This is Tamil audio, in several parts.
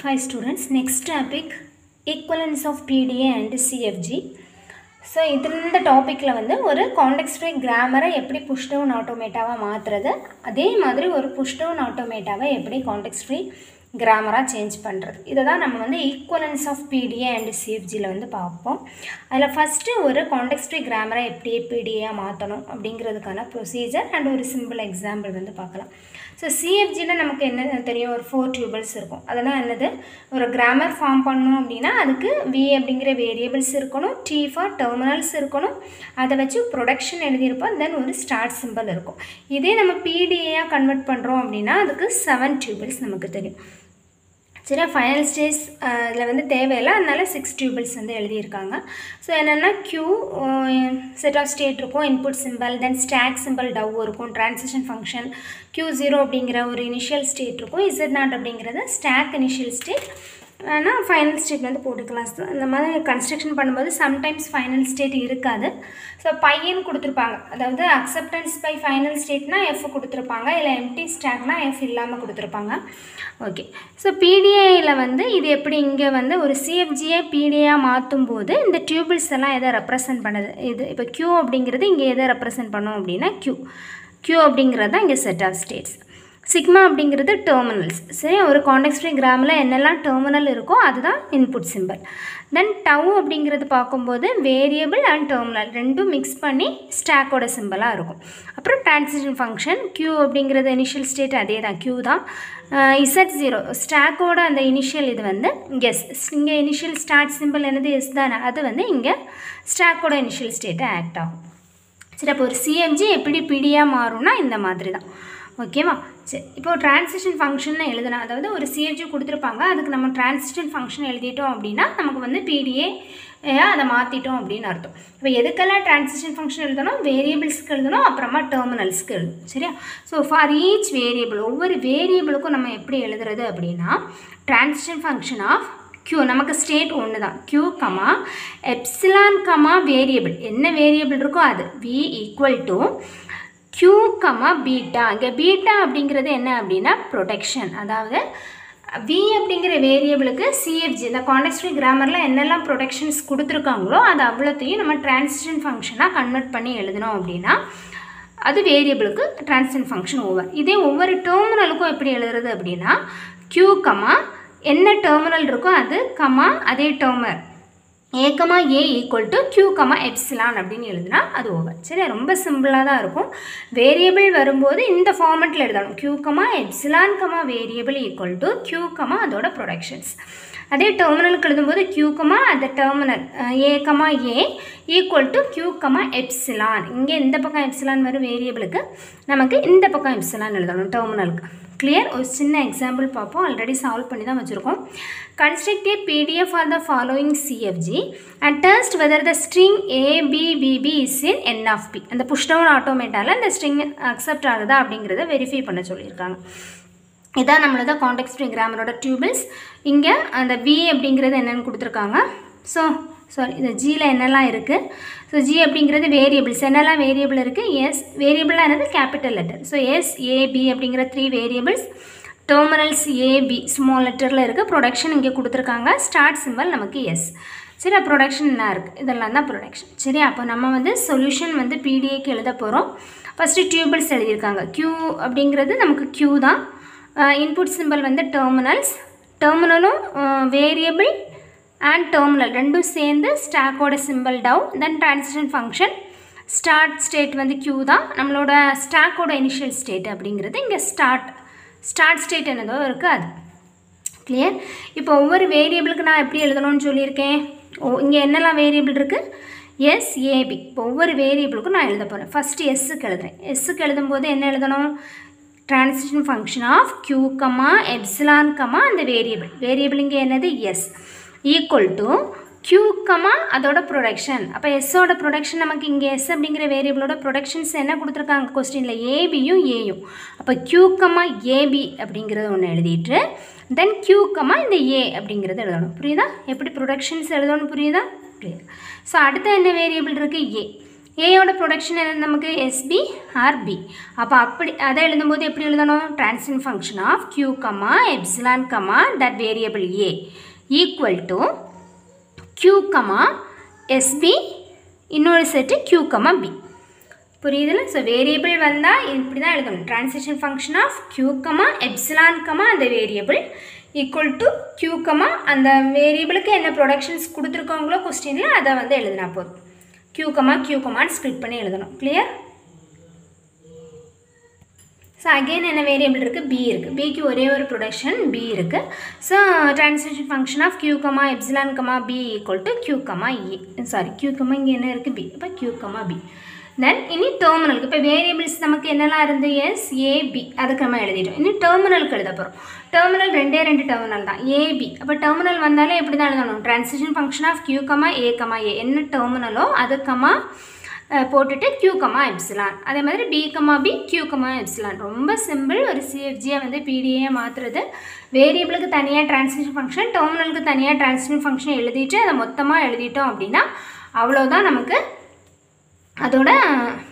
Hi students, next topic equivalence of PDA and CFG. So இந்த டாபிக்ல வந்து ஒரு கான்டெக்ஸ்ட் ஃப்ரீ கிராமரை எப்படி புஷ் டவுன் ஆட்டோமேட்டாவா மாத்துறது, அதே மாதிரி ஒரு புஷ் டவுன் ஆட்டோமேட்டாவை எப்படி கான்டெக்ஸ்ட் ஃப்ரீ கிராமரா சேஞ்ச் பண்றது, இத தான் நம்ம வந்து equivalence of PDA and CFG ல வந்து பார்ப்போம். அதுல ஃபர்ஸ்ட் ஒரு கான்டெக்ஸ்ட் ஃப்ரீ கிராமரை எப்படி PDA மாத்தணும் அப்படிங்கிறதுக்கான ப்ரொசீஜர் அண்ட் ஒரு சிம்பிள் எக்ஸாம்பிள் வந்து பார்க்கலாம். ஸோ சிஎஃப்ஜியில் நமக்கு என்ன தெரியும், ஒரு 4 டியூபிள்ஸ் இருக்கும். அதெல்லாம் என்னது, ஒரு கிராமர் ஃபார்ம் பண்ணணும் அப்படின்னா அதுக்கு வி அப்படிங்கிற வேரியபிள்ஸ் இருக்கணும், டி ஃபார் டெர்மினல்ஸ் இருக்கணும், அதை வச்சு ப்ரொடக்ஷன் எழுதியிருப்போம், தென் ஒரு ஸ்டார்ட் சிம்பிள் இருக்கும். இதே நம்ம பிடிஏயாக கன்வெர்ட் பண்ணுறோம் அப்படின்னா அதுக்கு 7 டியூபிள்ஸ் நமக்கு தெரியும். சரி, ஃபைனல் ஸ்டேஜ் இதில் வந்து தேவையில்லை, அதனால 6 டியூபிள்ஸ் வந்து எழுதியிருக்காங்க. ஸோ என்னென்னா Q செட் ஆஃப் ஸ்டேட் இருக்கும், இன்புட் சிம்பிள், தென் ஸ்டாக் சிம்பிள் டவ் இருக்கும், ட்ரான்சிஷன் ஃபங்க்ஷன் Q0 அப்படிங்கிற ஒரு இனிஷியல் ஸ்டேட் இருக்கும், Z0 அப்படிங்கிறது ஸ்டாக் இனிஷியல் ஸ்டேட், ஆனால் ஃபைனல் ஸ்டேட் வந்து போட்டுக்கலாம். இந்த மாதிரி கன்ஸ்ட்ரக்ஷன் பண்ணும்போது சம்டைம்ஸ் ஃபைனல் ஸ்டேட் இருக்காது. ஸோ பையன் கொடுத்துருப்பாங்க, அதாவது அக்செப்டன்ஸ் பை ஃபைனல் ஸ்டேட்னா F கொடுத்துருப்பாங்க, இல்லை எம்டி ஸ்டாக்னா F இல்லாமல் கொடுத்துருப்பாங்க. ஓகே, ஸோ பிடிஏயில் வந்து இது எப்படி இங்கே வந்து ஒரு சிஎஃப்ஜியை பிடிஏயாக மாற்றும் போது இந்த டியூபிள்ஸ் எல்லாம் எதை ரெப்ரசன்ட் பண்ணுது, இது இப்போ Q அப்படிங்கிறது இங்கே எதை ரெப்ரசன்ட் பண்ணோம் அப்படின்னா Q அப்படிங்கிறது தான் இங்கே செட் ஆஃப் ஸ்டேட்ஸ். சிக்மா அப்படிங்கிறது டெர்மினல்ஸ். சரி, ஒரு கான்டெக்ஸ்ட் ஃப்ரீ கிராமில் என்னெல்லாம் டெர்மினல் இருக்கோ அதுதான் இன்புட் சிம்பிள். தென் டவ் அப்படிங்கிறது பார்க்கும்போது வேரியபிள் அண்ட் டெர்மினல் ரெண்டும் மிக்ஸ் பண்ணி ஸ்டாக்கோட சிம்பிளாக இருக்கும். அப்புறம் ட்ரான்சிஷன் ஃபங்க்ஷன் Q அப்படிங்கிறது இனிஷியல் ஸ்டேட் அதே தான், Q தான். Z0 ஸ்டாக்கோட அந்த இனிஷியல் இது வந்து எஸ், இங்கே இனிஷியல் ஸ்டார்ட் சிம்பிள் என்னது எஸ் தானே, அது வந்து இங்கே ஸ்டாக்கோட இனிஷியல் ஸ்டேட்டை ஆக்ட் ஆகும். சரி, அப்போ ஒரு சிஎஃப்ஜி எப்படி பிடியாக மாறும்னா இந்த மாதிரி தான். ஓகேவா? சரி, இப்போ ட்ரான்சிஷன் ஃபங்க்ஷன் எழுதுனா, அதாவது ஒரு சிஎஃப்ஜி கொடுத்துருப்பாங்க, அதுக்கு நம்ம ட்ரான்சிஷன் ஃபங்க்ஷன் எழுதிட்டோம் அப்படின்னா நமக்கு வந்து பிடிஏ அதை மாற்றிட்டோம் அப்படின்னு அர்த்தம். இப்போ எதுக்கெல்லாம் ட்ரான்சிஷன் ஃபங்க்ஷன் எழுதணும், வேரியபிள்ஸ்க்கு எழுதணும், அப்புறமா டெர்மினல்ஸ்க்கு எழுதணும். சரியா? ஸோ ஃபார் ஈச் வேரியபிள், ஒவ்வொரு வேரியபிளுக்கும் நம்ம எப்படி எழுதுறது அப்படின்னா ட்ரான்சிஷன் ஃபங்க்ஷன் ஆஃப் Q, நமக்கு ஸ்டேட் ஒன்று தான், Q comma epsilon comma variable, என்ன வேரியபிள் இருக்கோ அது V equal to Q comma beta. இங்கே பீட்டா அப்படிங்கிறது என்ன அப்படின்னா ப்ரொடெக்ஷன், அதாவது V அப்படிங்கிற வேரியபிளுக்கு சிஎஃப்ஜி இந்த கான்டெக்ஸ்ட் ஃப்ரீ கிராமரில் என்னெல்லாம் ப்ரொடெக்ஷன்ஸ் கொடுத்துருக்காங்களோ அது அவ்வளோத்தையும் நம்ம ட்ரான்சிஷன் ஃபங்க்ஷனாக கன்வெர்ட் பண்ணி எழுதணும் அப்படின்னா அது வேரியபிளுக்கு ட்ரான்சிஷன் ஃபங்க்ஷன் ஓவர். இதே ஒவ்வொரு டெர்மினலுக்கும் எப்படி எழுதுறது அப்படின்னா Q கமா என்ன டெர்மினல் இருக்கோ அது கமா அதே terminal A comma A equal to Q comma epsilon அப்படின்னு எழுதுனா அது ஓவர். சரி, ரொம்ப சிம்பிளாக தான் இருக்கும். வேரியபிள் வரும்போது இந்த ஃபார்மெட்டில் எழுதணும், Q comma epsilon comma variable equal to Q comma அதோட ப்ரொடக்ஷன்ஸ். அதே டெர்மினலுக்கு எழுதும்போது Q கமா அந்த terminal A comma A equal to Q comma epsilon. இங்கே இந்த பக்கம் எப்சிலான் வரும் வேரியபிளுக்கு, நமக்கு இந்த பக்கம் எப்சிலான் எழுதணும் டெர்மினலுக்கு. கிளியர்? ஒரு சின்ன எக்ஸாம்பிள் பார்ப்போம், ஆல்ரெடி சால்வ் பண்ணி தான் வச்சுருக்கோம். Construct a PDF for the following CFG and test whether the string ABBB is in N of P. அந்த push down ஆட்டோமேட்டால இந்த ஸ்ட்ரிங் அக்செப்ட் ஆகுதா அப்படிங்கிறத வெரிஃபை பண்ண சொல்லியிருக்காங்க. இதான் நம்மளோட கான்டெக்ஸ்ட் ஃப்ரீ கிராமரோட டியூபிள்ஸ். இங்கே அந்த V அப்படிங்கிறது என்னென்னு கொடுத்துருக்காங்க. ஸோ சாரி, இந்த ஜியில் என்னெல்லாம் இருக்குது, ஸோ ஜி அப்படிங்கிறது வேரியபிள்ஸ், என்னெல்லாம் வேரியபிள் இருக்குது, எஸ் வேரியபிளாக என்னது capital letter. So S A B அப்படிங்கிற 3 வேரியபிள்ஸ், டெர்மினல்ஸ் ஏபி ஸ்மால் லெட்டரில் இருக்குது, ப்ரொடக்ஷன் இங்கே கொடுத்துருக்காங்க, ஸ்டார்ட் சிம்பிள் நமக்கு எஸ். சரி, ப்ரொடக்ஷன் என்ன இருக்குது, இதெல்லாம் தான் ப்ரொடக்ஷன். சரி, அப்போ நம்ம வந்து சொல்யூஷன் வந்து பிடிஏக்கு எழுத போகிறோம். ஃபஸ்ட்டு டியூபிள்ஸ் எழுதியிருக்காங்க, Q அப்படிங்கிறது நமக்கு Q தான், இன்புட் சிம்பிள் வந்து டெர்மினலும் வேரியபிள் அண்ட் டெர்மினல் ரெண்டும் சேர்ந்து ஸ்டாக்கோட சிம்பிள் டவ், தென் ட்ரான்சிஷன் ஃபங்க்ஷன், ஸ்டார்ட் ஸ்டேட் வந்து Q தான், நம்மளோட ஸ்டாக்கோட இனிஷியல் ஸ்டேட் அப்படிங்கிறது இங்கே ஸ்டார்ட் ஸ்டேட் என்னதோ இருக்குது அது. கிளியர்? இப்போ ஒவ்வொரு வேரியபிளுக்கு நான் எப்படி எழுதணும்னு சொல்லியிருக்கேன், இங்கே என்னெல்லாம் வேரியபிள் இருக்குது, எஸ் ஏபி. இப்போ ஒவ்வொரு வேரியபிளுக்கும் நான் எழுத போகிறேன். ஃபஸ்ட்டு எஸ்ஸுக்கு எழுதுறேன். எஸ்ஸுக்கு எழுதும்போது என்ன எழுதணும், transition function of Q comma epsilon comma அந்த வேரியபிள் இங்கே என்னது S equal to Q comma அதோட ப்ரொடக்ஷன். அப்போ எஸ்ஸோட ப்ரொடக்ஷன் நமக்கு இங்கே எஸ் அப்படிங்கிற வேரியபிளோட ப்ரொடக்ஷன்ஸ் என்ன கொடுத்துருக்காங்க கொஸ்டினில், ஏபியும் ஏயும். அப்போ Q கமா ஏபி அப்படிங்கிறது ஒன்று எழுதிட்டு தென் Q கமா இந்த ஏ அப்படிங்கிறது எழுதணும். புரியுதா? எப்படி ப்ரொடக்ஷன்ஸ் எழுதணும், புரியுதா? புரியுது. ஸோ அடுத்த என்ன வேரியபிள் இருக்குது, ஏ. ஏயோட ப்ரொடக்ஷன் என்ன நமக்கு எஸ்பி ஆர் பி. அப்போ அப்படி அதை எழுதும்போது எப்படி எழுதணும்? Transition function of q, epsilon, that variable a equal to q, எஸ்பி இன்னொரு செட்டு q, b. புரியுதுல? ஸோ வேரியபிள் வந்தால் இப்படி தான் எழுதணும். Transition function of q, epsilon, அந்த வேரியபிள் ஈக்குவல் டு q, அந்த வேரியபிளுக்கு என்ன ப்ரொடக்ஷன்ஸ் கொடுத்துருக்காங்களோ கொஸ்டினில் அதை வந்து எழுதினா போதும். q, ஸ்ப்ளிட் பண்ணி எழுதணும். கிளியர்? ஸோ அகெயின் என்ன வேரியபிள் இருக்குது? பி இருக்குது. பிக்கு ஒரே ஒரு ப்ரொடக்ஷன் பி இருக்குது. So transition function of q, epsilon, b equal to q, e. Sorry, q, இங்கே என்ன இருக்குது? b. அப்போ q, b. தென் இனி டெர்மினலுக்கு இப்போ வேரியபிள்ஸ் நமக்கு என்னெல்லாம் இருந்து? எஸ், ஏ, பி. அதுக்கு நம்ம எழுதிட்டோம். இனி டெர்மினலுக்கு எழுத போகிறோம். டெர்மினல் ரெண்டு டெர்மினல் தான், ஏபி. அப்போ டெர்மினல் வந்தாலே எப்படி தான் எழுதணும்? Transition function of q, a, என்ன டெர்மினலோ அது போட்டுட்டு q, எப்சிலான். அதே மாதிரி b, q, எப்சிலான். ரொம்ப சிம்பிள். ஒரு சிஎஃப்ஜியை வந்து பிடிஏ மாற்றுறது. வேரியபிளுக்கு தனியாக டிரான்சிஷன் ஃபங்க்ஷன், டெர்மினலுக்கு தனியாக டிரான்சிஷன் ஃபங்க்ஷன் எழுதிட்டு அதை மொத்தமாக எழுதிட்டோம் அப்படின்னா அவ்வளோதான் நமக்கு அதோட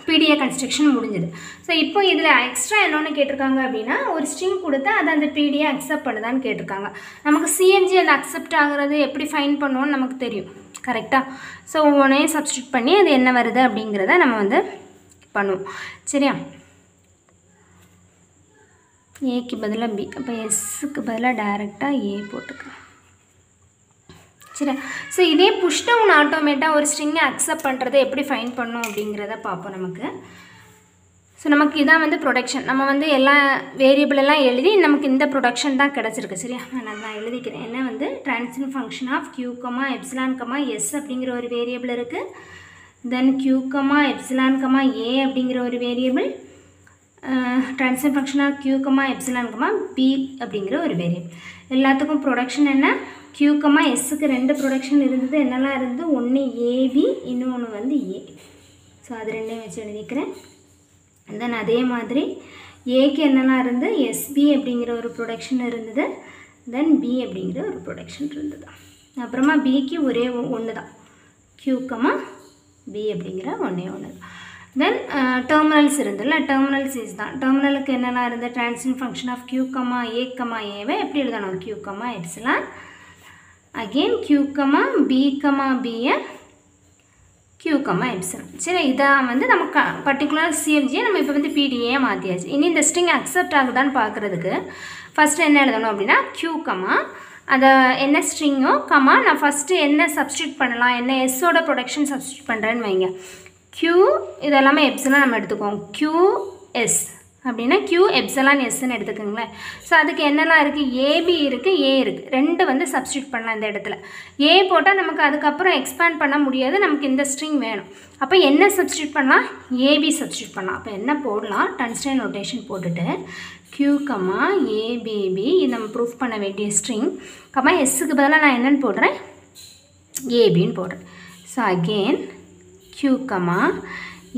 பிடிஏ கன்ஸ்ட்ரக்ஷன் முடிஞ்சுது. ஸோ இப்போ இதில் எக்ஸ்ட்ரா என்னென்னு கேட்டிருக்காங்க அப்படின்னா, ஒரு ஸ்ட்ரிங் கொடுத்து அதை அந்த பிடிஏ அக்செப்ட் பண்ணுதான்னு கேட்டிருக்காங்க. நமக்கு சிஎஃப்ஜி அந்த அக்செப்ட் ஆகிறது எப்படி ஃபைன் பண்ணுவோன்னு நமக்கு தெரியும். கரெக்டாக? ஸோ ஒவ்வொன்றையும் சப்ஸ்டியூட் பண்ணி அது என்ன வருது அப்படிங்கிறத நம்ம வந்து பண்ணுவோம். சரியா? ஏக்கு பதிலாக பி, அப்போ எஸ்ஸுக்கு பதிலாக டைரெக்டாக ஏ போட்டுக்கலாம். சரி. ஸோ இதே புஷ் டவுன் ஆட்டோமேட்டாக ஒரு ஸ்ட்ரிங்கை அக்செப்ட் பண்ணுறதை எப்படி ஃபைன் பண்ணணும் அப்படிங்கிறத பார்ப்போம் நமக்கு. ஸோ நமக்கு இதான் வந்து ப்ரொடக்ஷன். நம்ம வந்து எல்லா வேரியபிள் எல்லாம் எழுதி நமக்கு இந்த ப்ரொடக்ஷன் தான் கிடச்சிருக்கு. சரியா? நான் எழுதிக்கிறேன். என்ன வந்து transition function of q, epsilon, S அப்படிங்கிற ஒரு வேரியபிள் இருக்குது. தென் q, எப்சிலான், a அப்படிங்கிற ஒரு variable. Transition function of q, epsilon, b அப்படிங்கிற ஒரு வேரியபிள். எல்லாத்துக்கும் ப்ரொடக்ஷன் என்ன? q, எஸ்ஸுக்கு ரெண்டு ப்ரொடக்ஷன் இருந்தது. என்னெல்லாம் இருந்தது? ஒன்று ஏபி, இன்னொன்று வந்து ஏ. ஸோ அது ரெண்டையும் வச்சு எழுதிக்கிறேன். தென் அதே மாதிரி ஏக்கு என்னெல்லாம் இருந்து? எஸ்பி அப்படிங்கிற ஒரு ப்ரொடக்ஷன் இருந்தது. தென் பி அப்படிங்கிற ஒரு ப்ரொடக்ஷன் இருந்தது. அப்புறமா பிக்கு ஒரே ஒன்று தான், q, b அப்படிங்கிற ஒன்றே ஒன்று தான். தென் டெர்மினல்ஸ் இருந்ததுல, டெர்மினல்ஸ் இஸ் தான். டெர்மினலுக்கு என்னெல்லாம் இருந்து? Transition function of q, a, ஏவை எப்படி எழுதணும்? q, epsilon. Again q, b, bயை q, எப்சிலான். சரி, இதான் வந்து நம்ம பர்டிகுலர் சிஎஃப்ஜியை நம்ம இப்போ வந்து பிடிஏ மாற்றியாச்சு. இனி இந்த ஸ்ட்ரிங் அக்செப்ட் ஆகுதான்னு பார்க்குறதுக்கு ஃபஸ்ட்டு என்ன எழுதணும் அப்படின்னா q, அதை என்ன ஸ்ட்ரிங்கோ நான் ஃபஸ்ட்டு என்ன சப்ஸ்டியூட் பண்ணலாம், என்ன எஸ்ஸோட ப்ரொடக்ஷன் சப்ஸ்டியூட் பண்ணுறேன்னு வைங்க. q இதெல்லாமே எப்சிலான் நம்ம எடுத்துக்குவோம். qs அப்படின்னா q, எப்சிலான், எஸ்ன்னு எடுத்துக்கோங்களேன். ஸோ அதுக்கு என்னெல்லாம் இருக்குது? ஏபி இருக்குது, ஏ இருக்குது. ரெண்டு வந்து சப்ஸ்டியூட் பண்ணலாம் இந்த இடத்துல. ஏ போட்டால் நமக்கு அதுக்கப்புறம் எக்ஸ்பேண்ட் பண்ண முடியாது. நமக்கு இந்த ஸ்ட்ரிங் வேணும். அப்போ என்ன சப்ஸ்டியூட் பண்ணலாம்? ஏபி சப்ஸ்டியூட் பண்ணலாம். அப்போ என்ன போடலாம்? டன்ஸ்டைல் நோட்டேஷன் போட்டுட்டு q, ஏபிபி இது நம்ம ப்ரூஃப் பண்ண வேண்டிய ஸ்ட்ரிங். எஸ்ஸுக்கு பதிலாக நான் என்னென்னு போடுறேன்? ஏபின்னு போடுறேன். So again q,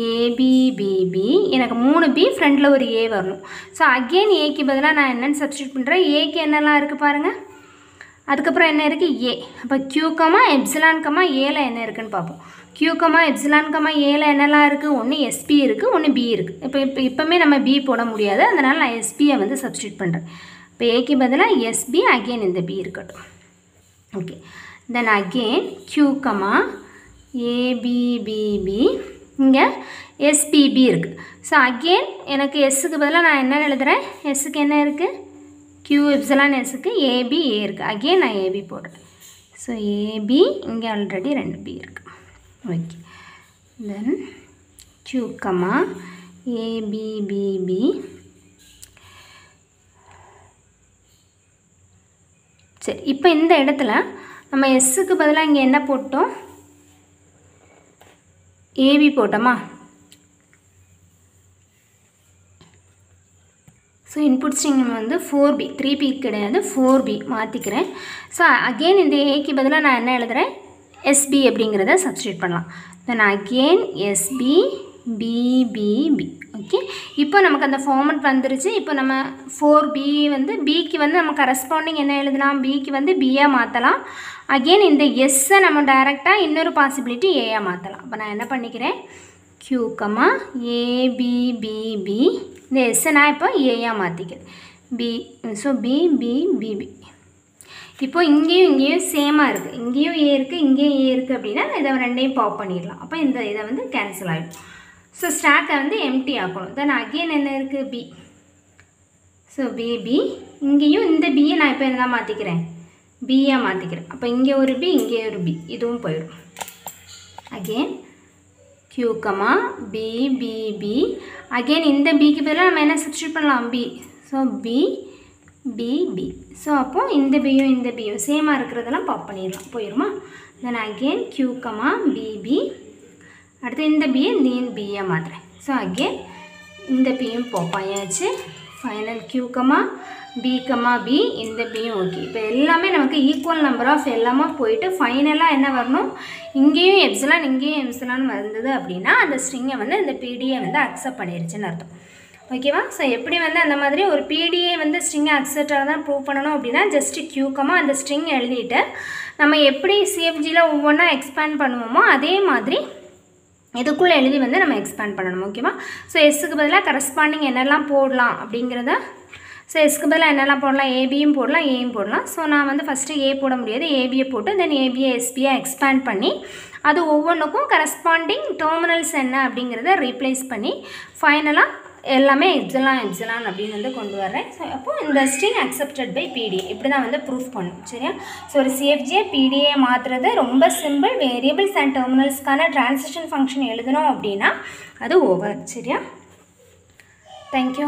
ஏபிபிபி. எனக்கு 3 பி, ஃப்ரண்டில் ஒரு ஏ வரணும். ஸோ அகெயின் ஏக்கு பதிலாக நான் என்னென்னு சப்ஸ்டியூட் பண்ணுறேன்? ஏக்கு என்னெல்லாம் இருக்குது பாருங்கள். அதுக்கப்புறம் என்ன இருக்குது? ஏ. அப்போ q, எப்சிலான், ஏல என்ன இருக்குதுன்னு பார்ப்போம். q, எப்சிலான், ஏல என்னெல்லாம் இருக்குது? ஒன்று எஸ்பி இருக்குது, ஒன்று பி இருக்குது. இப்போமே நம்ம பி போட முடியாது. அதனால் நான் எஸ்பியை வந்து சப்ஸ்டியூட் பண்ணுறேன். இப்போ ஏக்கு பதிலாக எஸ்பி, அகெயின் இந்த பி இருக்கட்டும். ஓகே. தென் அகெயின் q, ஏபிபிபி, இங்கே எஸ்பிபி இருக்குது. ஸோ அகெயின் எனக்கு எஸ்ஸுக்கு பதிலாக நான் என்ன எழுதுகிறேன்? எஸ்ஸுக்கு என்ன இருக்குது? q, எப்சிலான், எஸ்ஸுக்கு ஏபி, ஏ இருக்குது. அகெயின் நான் ஏபி போடுறேன். ஸோ ஏபி, இங்கே ஆல்ரெடி 2 பி இருக்குது. ஓகே. தென் q, ஏபிபிபி, சரி. இப்போ இந்த இடத்துல நம்ம எஸ்ஸுக்கு பதிலாக இங்கே என்ன போட்டோம்? ஏபி போட்டோமா? ஸோ இன்புட் ஸ்ட்ரிங் வந்து 4b, 3b கிடையாது, 4b மாற்றிக்கிறேன். ஸோ அகெயின் இந்த ஏக்கு பதிலாக நான் என்ன எழுதுகிறேன்? எஸ்பி அப்படிங்கிறத சப்ஸ்டியூட் பண்ணலாம். Then again SP, PPP. Okay. இப்போ நமக்கு அந்த ஃபார்மெட் வந்துருச்சு. இப்போ நம்ம 4b வந்து பிக்கு வந்து நம்ம கரஸ்பாண்டிங் என்ன எழுதலாம்? பிக்கு வந்து பியாக மாற்றலாம். அகெயின் இந்த எஸ்ஸை நம்ம டைரெக்டாக இன்னொரு பாசிபிலிட்டி ஏயாக மாற்றலாம். அப்போ நான் என்ன பண்ணிக்கிறேன்? Q, A, B, B, B. இந்த S நான் இப்போ A மாற்றிக்கிறேன். B, so B, B, B, B. இப்போ இங்கேயும் சேமாக இருக்குது. இங்கேயும் A இருக்குது, இங்கேயும் A இருக்குது அப்படின்னா இதை ரெண்டையும் பாப் பண்ணிடலாம். அப்போ இதை வந்து கேன்சல் ஆகிடும். ஸோ ஸ்டாக்கை வந்து எம்டி ஆக்கணும். தென் அகெயின் என்ன இருக்குது? B. So B, B. இங்கேயும் இந்த Bயை நான் இப்போ என்ன மாற்றிக்கிறேன்? Bயை மாற்றிக்கிறேன். அப்போ இங்கே ஒரு B, இங்கே ஒரு B. இதுவும் போயிடும். Again Q, B, B, B. Again இந்த Bக்கு பதிலாக நம்ம என்ன சப்ஸ்டியூட் பண்ணலாம்? B. So B, B, B. So அப்போது இந்த Bயும் இந்த Bயும் சேமாக இருக்கிறதெல்லாம் பாப் பண்ணிடலாம். போயிடுமா? Then again Q, B, B. அடுத்து இந்த Bயை இந்த Bயை மாற்றுறேன். ஸோ அகெயின் இந்த Bயும் பாப் ஆயாச்சு. Final Q, B, B. இந்த Bயும் ஓகே. இப்போ எல்லாமே நமக்கு ஈக்குவல் நம்பர் ஆஃப் எல்லாமே போயிட்டு ஃபைனலாக என்ன வரணும்? இங்கேயும் எப்சிலான் இங்கேயும் எப்சிலான் வந்தது அப்படின்னா அந்த ஸ்ட்ரிங்கை வந்து இந்த பிடிஏ வந்து அக்செப்ட் பண்ணிருச்சுன்னு அர்த்தம். ஓகேவா? ஸோ எப்படி வந்து அந்த மாதிரி ஒரு பிடிஏ வந்து ஸ்ட்ரிங்கை அக்செப்டாக தான் ப்ரூவ் பண்ணணும் அப்படின்னா ஜஸ்ட் Q, அந்த ஸ்ட்ரிங் எழுதிட்டு நம்ம எப்படி சிஎஃப்ஜியில் ஒவ்வொன்றா எக்ஸ்பேண்ட் பண்ணுவோமோ அதே மாதிரி இதுக்குள்ளே எழுதி வந்து நம்ம எக்ஸ்பேண்ட் பண்ணணும். ஓகேவா? ஸோ எஸ்ஸுக்கு பதிலாக கரஸ்பாண்டிங் என்னெல்லாம் போடலாம் அப்படிங்கிறத ஸோ எஸ்க்கு பதிலாக என்னெல்லாம் போடலாம்? ஏபியும் போடலாம், ஏயும் போடலாம். ஸோ நான் வந்து ஃபஸ்ட்டு ஏ போட முடியாது, ஏபியை போட்டு தென் ஏபியை எஸ்பியை எக்ஸ்பேண்ட் பண்ணி அது ஒவ்வொன்றுக்கும் கரஸ்பாண்டிங் டெர்மினல்ஸ் என்ன அப்படிங்கிறத ரீப்ளேஸ் பண்ணி ஃபைனலாக எல்லாமே எப்சிலான் அப்படின்னு வந்து கொண்டு வரேன். ஸோ அப்போது இந்த ஸ்ட்ரிங் அக்செப்டட் பை பிடிஏ இப்படி தான் வந்து ப்ரூஃப் பண்ணும். சரியா? ஸோ ஒரு சிஎஃப்ஜியை பிடிஏ மாற்றுறது ரொம்ப சிம்பிள். வேரியபிள்ஸ் அண்ட் டெர்மினல்ஸ்க்கான ட்ரான்சிஷன் ஃபங்க்ஷன் எழுதணும் அப்படின்னா அது ஓவர். சரியா? தேங்க்யூ.